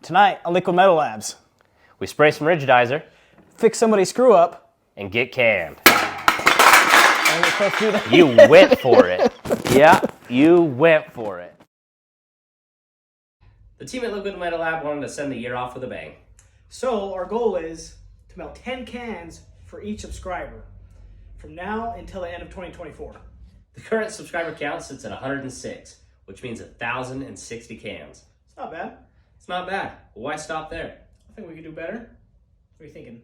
Tonight on Liquid Metal Labs, we spray some rigidizer, fix somebody's screw up, and get canned. and we're supposed to do that. You went for it. Yeah, you went for it. The team at Liquid Metal Lab wanted to send the year off with a bang. So our goal is to melt 10 cans for each subscriber from now until the end of 2024. The current subscriber count sits at 106, which means 1,060 cans. It's not bad. It's not bad. Why stop there? I think we could do better. What are you thinking?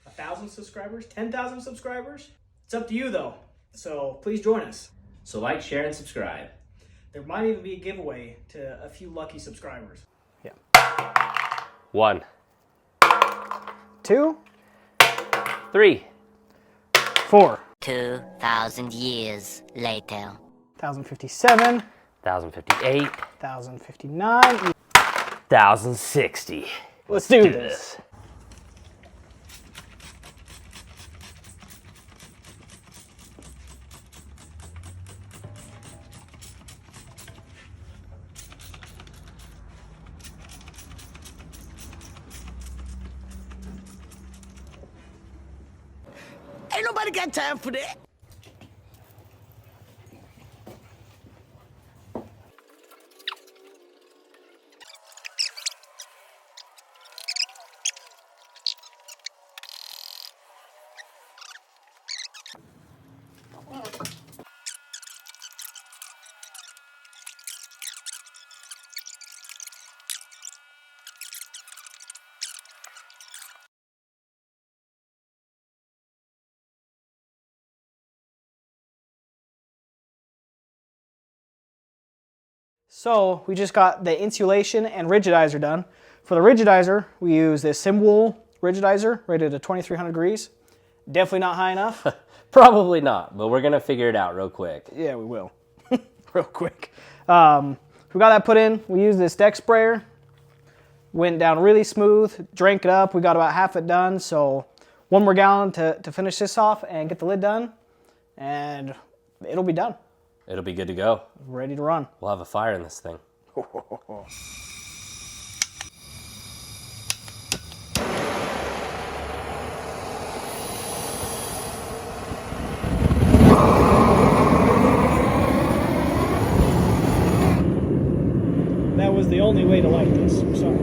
1,000 subscribers? 10,000 subscribers? It's up to you though. So please join us. So like, share, and subscribe. There might even be a giveaway to a few lucky subscribers. Yeah. 1, 2, 3, 4, 2,000 years later. 1,057, 1,058, 1,059. 1,060. Let's do this. Ain't nobody got time for that. So we just got the insulation and rigidizer done. For the rigidizer, we use this Simwool rigidizer rated at 2,300 degrees. Definitely not high enough. Probably not, but we're gonna figure it out real quick. Yeah, we will. Real quick. We got that put in. We used this deck sprayer. Went down really smooth, drank it up. We got about half it done. So 1 more gallon to finish this off and get the lid done. And it'll be done. It'll be good to go. Ready to run. We'll have a fire in this thing. That was the only way to light this. I'm sorry.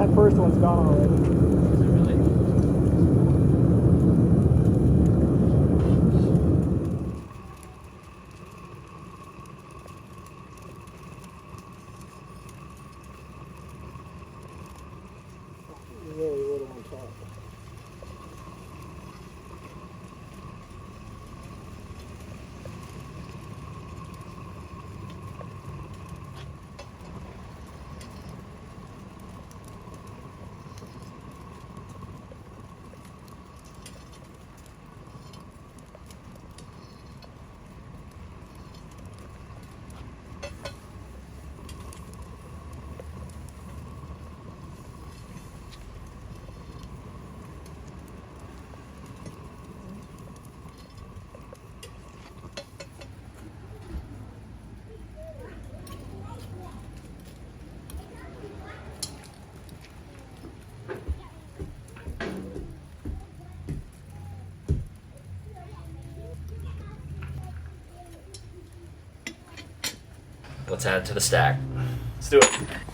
that first one's gone already. Is it really? Very little on top. Let's add it to the stack. Let's do it.